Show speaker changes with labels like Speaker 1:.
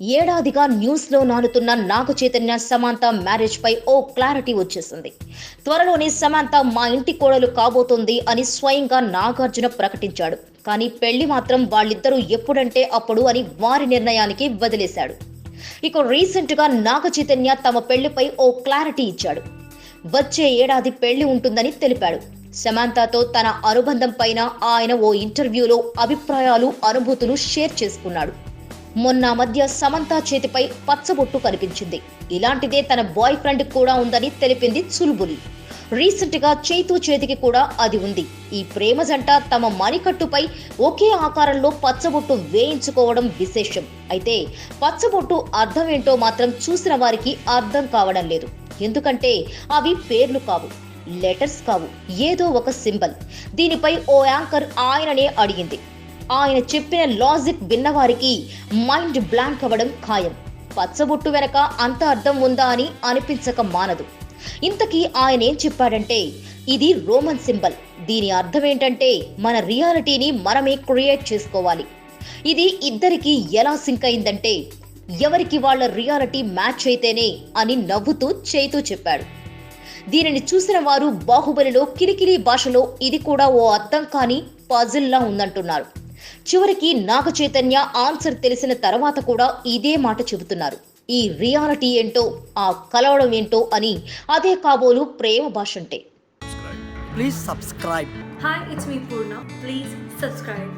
Speaker 1: ఏడాదిగా న్యూస్లో నానుతున్న నాగ చైతన్య సమంత మ్యారేజ్ పై ఓ క్లారిటీ వచ్చేసింది. త్వరలోనే సమంత మా ఇంటి కోడలు కాబోతోంది అని స్వయంగా నాగార్జున ప్రకటించాడు. కానీ పెళ్లి మాత్రం వాళ్ళిద్దరూ ఎప్పుడంటే అప్పుడు అని వారి నిర్ణయానికి వదిలేశాడు. ఇక రీసెంట్ గా నాగ చైతన్య తమ పెళ్లిపై ఓ క్లారిటీ ఇచ్చాడు. వచ్చే ఏడాది పెళ్లి ఉంటుందని తెలిపాడు. సమంతతో తన అనుబంధం పైన ఆయన ఓ ఇంటర్వ్యూలో అభిప్రాయాలు, అనుభూతులు షేర్ చేసుకున్నాడు. మొన్న మధ్య సమంత చేతిపై పచ్చబొట్టు కనిపించింది. ఇలాంటిదే తన బాయ్ ఫ్రెండ్ కూడా ఉందని తెలిపింది చుల్బులి. రీసెంట్ గా చైతు చేతికి కూడా అది ఉంది. ఈ ప్రేమ జంట తమ మణికట్టుపై ఒకే ఆకారంలో పచ్చబొట్టు వేయించుకోవడం విశేషం. అయితే పచ్చబొట్టు అర్థం ఏంటో మాత్రం చూసిన వారికి అర్థం కావడం లేదు. ఎందుకంటే అవి పేర్లు కావు, లెటర్స్ కావు, ఏదో ఒక సింబల్. దీనిపై ఓ యాంకర్ ఆయననే అడిగింది. ఆయన చెప్పిన లాజిక్ విన్నవారికి మైండ్ బ్లాంక్ అవ్వడం ఖాయం. పచ్చబొట్టు వెనక అంత అర్థం ఉందా అని అనిపించక మానదు. ఇంతకీ ఆయన ఏం చెప్పాడంటే, ఇది రోమన్ సింబల్. దీని అర్థం ఏంటంటే మన రియాలిటీని మనమే క్రియేట్ చేసుకోవాలి. ఇది ఇద్దరికి ఎలా సింక్ అయిందంటే ఎవరికి వాళ్ళ రియాలిటీ మ్యాచ్ అయితేనే అని నవ్వుతూ చైతూ చెప్పాడు. దీనిని చూసిన వారు బాహుబలిలో కిరికిరి భాషలో ఇది కూడా ఓ అర్థం కాని పజిల్లా ఉందంటున్నారు. చివరికి నాగ చైతన్య ఆన్సర్ తెలిసిన తర్వాత కూడా ఇదే మాట చెబుతున్నారు. ఈ రియాలిటీ ఏంటో, ఆ కలవడం ఏంటో అని. అదే కాబోలు ప్రేమ భాష అంటే.
Speaker 2: Please subscribe.
Speaker 3: Hi, it's me Purna. Please subscribe.